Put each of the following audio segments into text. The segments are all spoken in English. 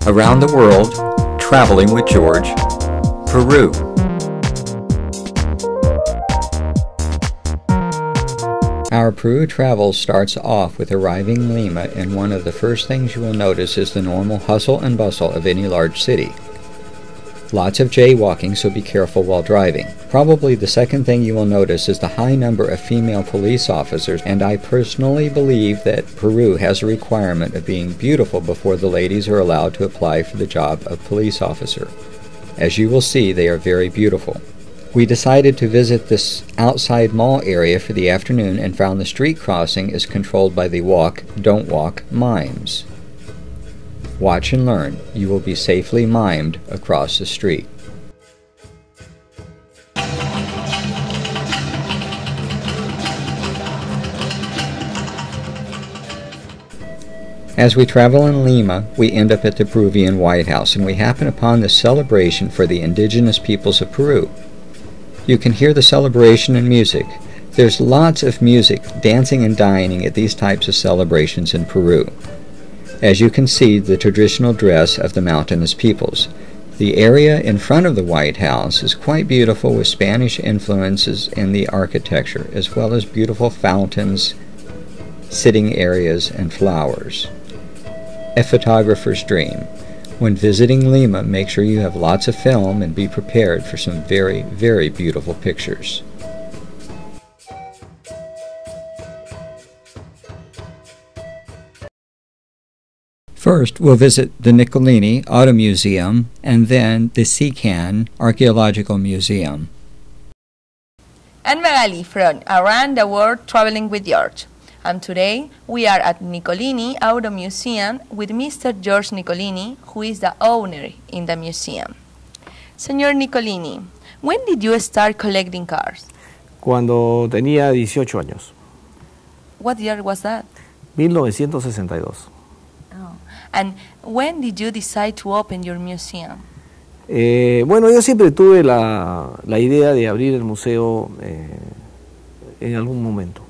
Around the World, Traveling with George, Peru. Our Peru travel starts off with arriving in Lima, and one of the first things you will notice is the normal hustle and bustle of any large city. Lots of jaywalking, so be careful while driving. Probably the second thing you will notice is the high number of female police officers, and I personally believe that Peru has a requirement of being beautiful before the ladies are allowed to apply for the job of police officer. As you will see, they are very beautiful. We decided to visit this outside mall area for the afternoon and found the street crossing is controlled by the Walk, Don't Walk mimes. Watch and learn. You will be safely mimed across the street. As we travel in Lima, we end up at the Peruvian White House, and we happen upon the celebration for the indigenous peoples of Peru. You can hear the celebration in music. There's lots of music, dancing and dining at these types of celebrations in Peru. As you can see, the traditional dress of the mountainous peoples. The area in front of the White House is quite beautiful with Spanish influences in the architecture, as well as beautiful fountains, sitting areas, and flowers. A photographer's dream. When visiting Lima, make sure you have lots of film and be prepared for some very, very beautiful pictures. First, we'll visit the Nicolini Auto Museum and then the Sican Archaeological Museum. I'm Magali from Around the World Traveling with George. And today we are at Nicolini Auto Museum with Mr. George Nicolini, who is the owner in the museum. Señor Nicolini, when did you start collecting cars? Cuando tenía 18 años. What year was that? 1962. And when did you decide to open your museum? Bueno, yo siempre tuve la idea de abrir el museo en algún momento.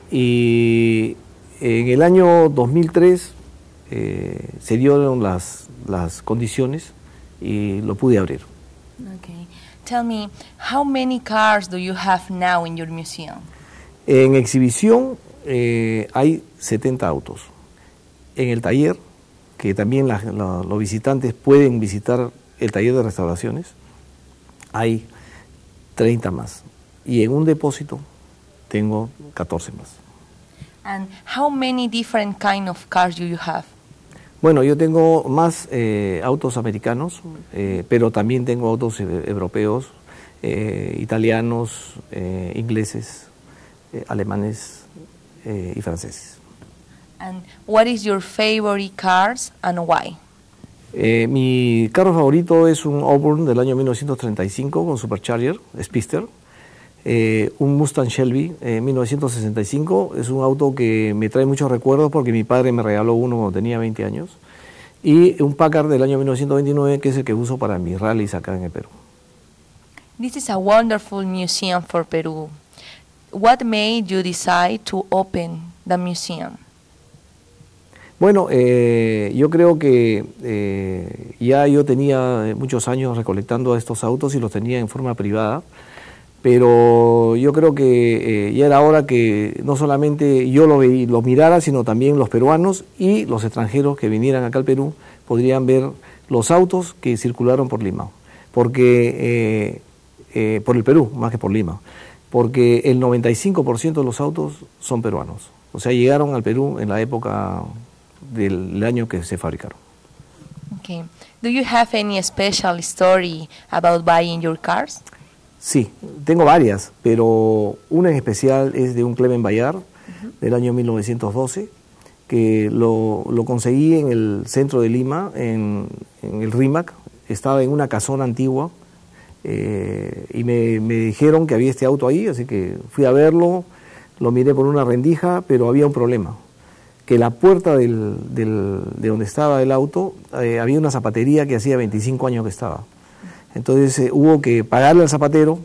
Y en el año 2003 se dieron las condiciones y lo pude abrir. Okay. Tell me, how many cars do you have now in your museum? En exhibición hay 70 autos. En el taller, que también los visitantes pueden visitar el taller de restauraciones, hay 30 más. Y en un depósito tengo 14 más. And how many different kind of cars do you have? Bueno, yo tengo más autos americanos, pero también tengo autos europeos, italianos, ingleses, alemanes y franceses. And what is your favorite cars and why? Mi carro favorito es un Auburn del año 1935 con Supercharger, Speedster. Un Mustang Shelby 1965, es un auto que me trae muchos recuerdos porque mi padre me regaló uno cuando tenía 20 años. Y un Packard del año 1929 que es el que uso para mis rallies acá en el Perú. This is a wonderful museum for Peru. What made you decide to open the museum? Bueno, yo creo que ya yo tenía muchos años recolectando estos autos y los tenía en forma privada, pero yo creo que ya era hora que no solamente yo lo mirara, sino también los peruanos y los extranjeros que vinieran acá al Perú podrían ver los autos que circularon por Lima, porque por el Perú más que por Lima, porque el 95% de los autos son peruanos, o sea, llegaron al Perú en la época del año que se fabricaron. Okay. Do you have any special story about buying your cars? Sí, tengo varias, pero una en especial es de un Clement Bayard del año 1912, que lo conseguí en el centro de Lima, en el RIMAC. Estaba en una casona antigua y me dijeron que había este auto ahí, así que fui a verlo, lo miré por una rendija, pero había un problema. Que la puerta de donde estaba el auto, había una zapatería que hacía 25 años que estaba. Entonces hubo que pagarle al zapatero,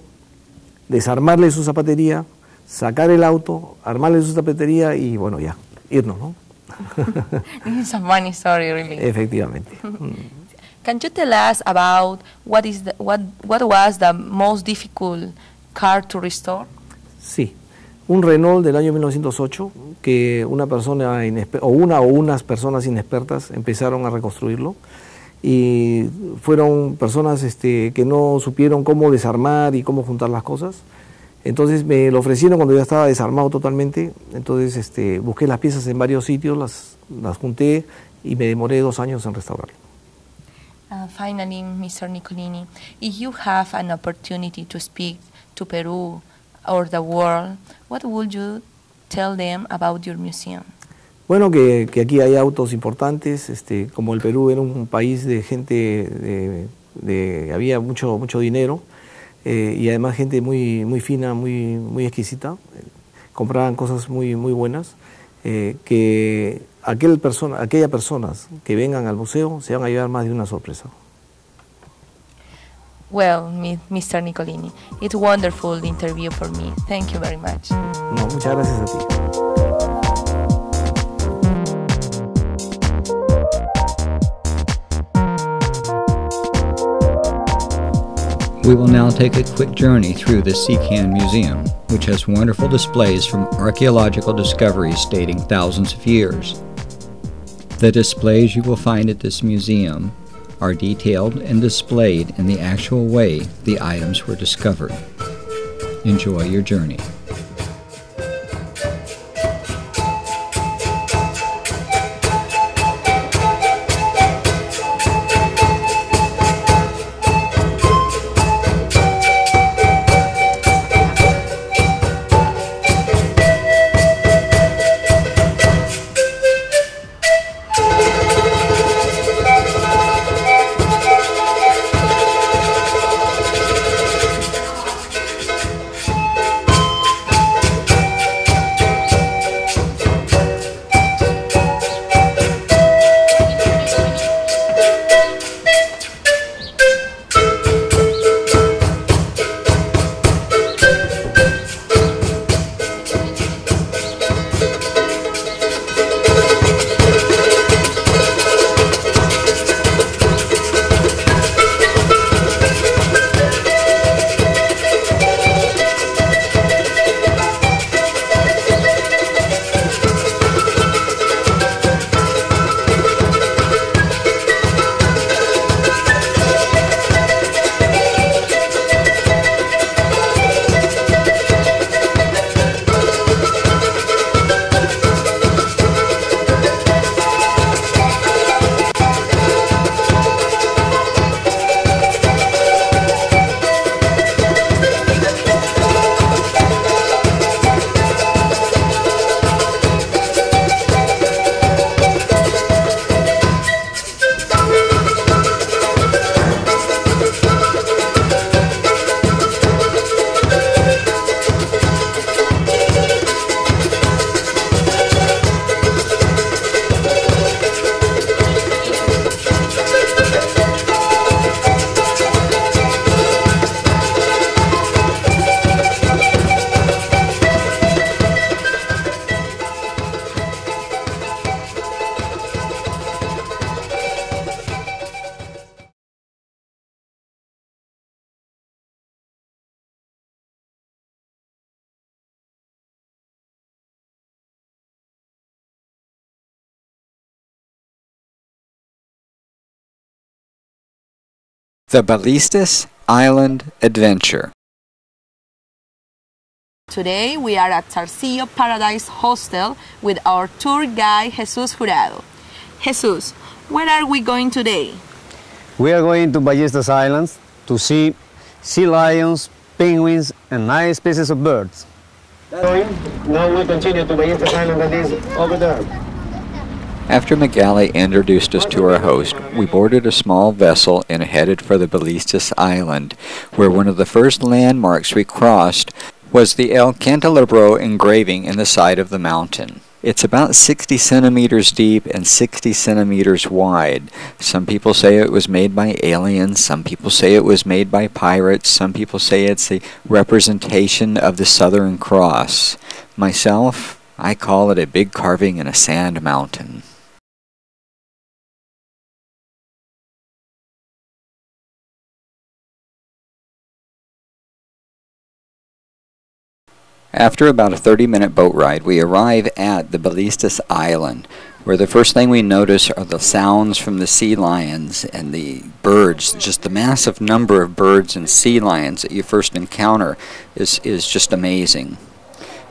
desarmarle su zapatería, sacar el auto, armarle su zapatería y bueno, ya, irnos, ¿no? This is a funny story, really. Efectivamente. Can you tell us about what was the most difficult car to restore? Sí, un Renault del año 1908 que una persona o unas personas inexpertas empezaron a reconstruirlo y fueron personas que no supieron cómo desarmar y cómo juntar las cosas. Entonces me lo ofrecieron cuando ya estaba desarmado totalmente, entonces busqué las piezas en varios sitios, las junté y me demoré 2 años en restaurarlo. Finally, Mr. Nicolini, if you have an opportunity to speak to Peru or the world, what would you tell them about your museum? Bueno, que aquí hay autos importantes, como el Perú era un país de gente, había mucho dinero y además gente muy fina, muy exquisita, compraban cosas muy buenas, que aquellas personas que vengan al museo se van a llevar más de una sorpresa. Well, Mr. Nicolini, it's wonderful the interview for me. Thank you very much. No, muchas gracias a ti. We will now take a quick journey through the Sican Museum, which has wonderful displays from archaeological discoveries dating thousands of years. The displays you will find at this museum are detailed and displayed in the actual way the items were discovered. Enjoy your journey. The Ballistas Island Adventure. Today we are at Zarcillo Paradise Hostel with our tour guide Jesus Jurado. Jesus, where are we going today? We are going to Ballistas Islands to see sea lions, penguins, and 9 species of birds. Now we continue to Ballistas Island, that is over there. After Magali introduced us to our host, we boarded a small vessel and headed for the Ballistas Island, where one of the first landmarks we crossed was the El Candelabro engraving in the side of the mountain. It's about 60 centimeters deep and 60 centimeters wide. Some people say it was made by aliens, some people say it was made by pirates, some people say it's a representation of the Southern Cross. Myself, I call it a big carving in a sand mountain. After about a 30-minute boat ride, we arrive at the Ballistas Island, where the first thing we notice are the sounds from the sea lions and the birds. Just the massive number of birds and sea lions that you first encounter is just amazing.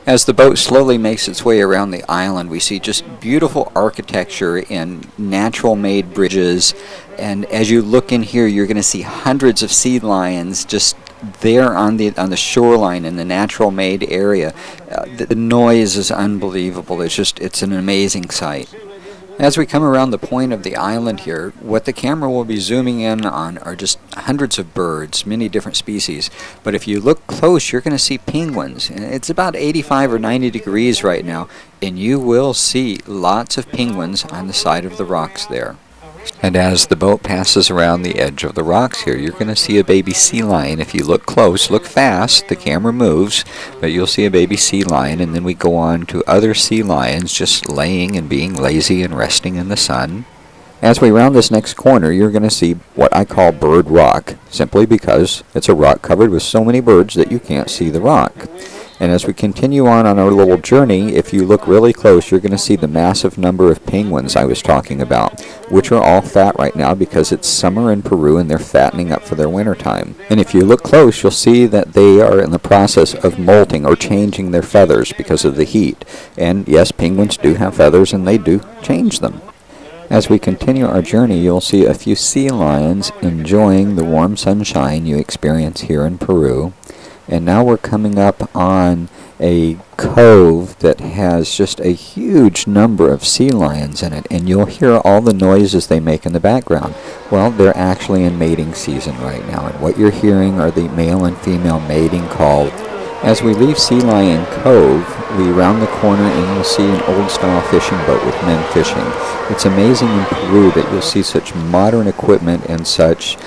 As the boat slowly makes its way around the island, we see just beautiful architecture and natural-made bridges. And as you look in here, you're going to see hundreds of sea lions just there on the shoreline in the natural-made area. The noise is unbelievable. It's an amazing sight. As we come around the point of the island here, what the camera will be zooming in on are just hundreds of birds, many different species. But if you look close, you're going to see penguins. It's about 85 or 90 degrees right now, and you will see lots of penguins on the side of the rocks there. And as the boat passes around the edge of the rocks here, you're going to see a baby sea lion. If you look close, look fast, the camera moves, but you'll see a baby sea lion, and then we go on to other sea lions just laying and being lazy and resting in the sun. As we round this next corner, you're going to see what I call bird rock, simply because it's a rock covered with so many birds that you can't see the rock. And as we continue on our little journey, if you look really close, you're going to see the massive number of penguins I was talking about, which are all fat right now because it's summer in Peru and they're fattening up for their winter time. And if you look close, you'll see that they are in the process of molting or changing their feathers because of the heat. And yes, penguins do have feathers and they do change them. As we continue our journey, you'll see a few sea lions enjoying the warm sunshine you experience here in Peru. And now we're coming up on a cove that has just a huge number of sea lions in it, and you'll hear all the noises they make in the background. Well, they're actually in mating season right now, and what you're hearing are the male and female mating call. As we leave Sea Lion Cove, we round the corner and you'll see an old-style fishing boat with men fishing. It's amazing in Peru that you'll see such modern equipment and such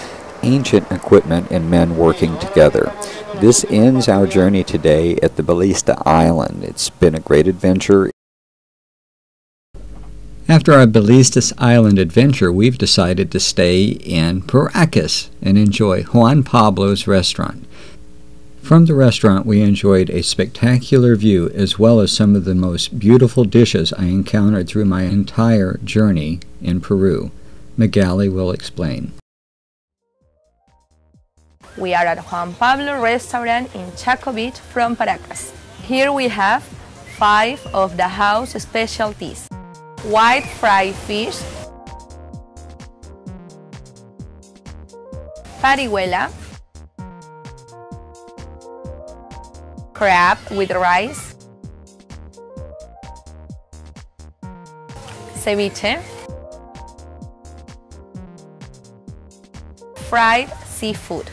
ancient equipment and men working together. This ends our journey today at the Ballista Island. It's been a great adventure. After our Ballistas Island adventure, we've decided to stay in Paracas and enjoy Juan Pablo's restaurant. From the restaurant, we enjoyed a spectacular view as well as some of the most beautiful dishes I encountered through my entire journey in Peru. Magali will explain. We are at Juan Pablo restaurant in Chaco Beach from Paracas. Here we have 5 of the house specialties: white fried fish, parihuela, crab with rice, ceviche, fried seafood.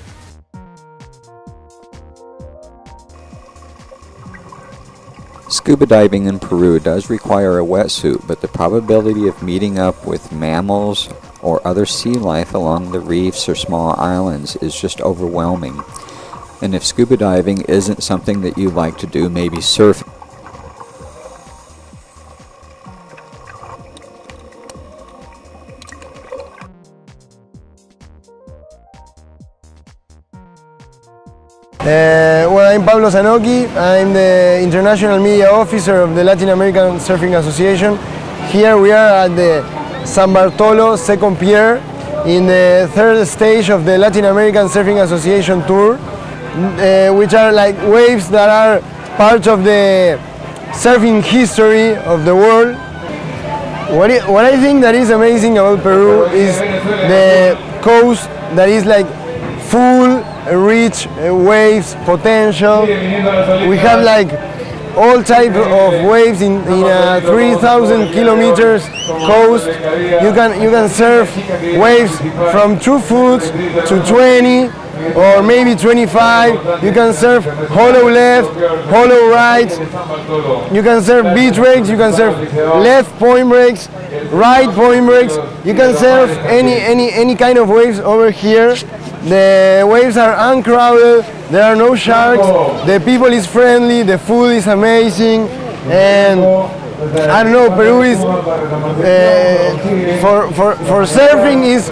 Scuba diving in Peru does require a wetsuit, but the probability of meeting up with mammals or other sea life along the reefs or small islands is just overwhelming. And if scuba diving isn't something that you like to do, maybe surfing. Well, I'm Pablo Zanoki. I'm the International Media Officer of the Latin American Surfing Association. Here we are at the San Bartolo second pier in the 3rd stage of the Latin American Surfing Association tour, which are like waves that are part of the surfing history of the world. What I think that is amazing about Peru is the coast that is like full, rich waves potential. We have like all type of waves in a 3,000 kilometers coast. You can surf waves from 2 foot to 20 or maybe 25. You can surf hollow left, hollow right. You can surf beach breaks. You can surf left point breaks, right point breaks. You can surf any kind of waves over here. The waves are uncrowded, there are no sharks, the people is friendly, the food is amazing, And I don't know, Peru is for surfing is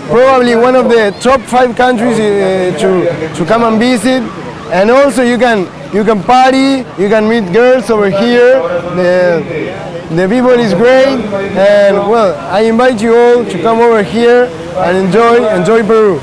probably one of the top 5 countries to come and visit. And also you can party, you can meet girls over here. The people is great, and well, I invite you all to come over here and enjoy Peru.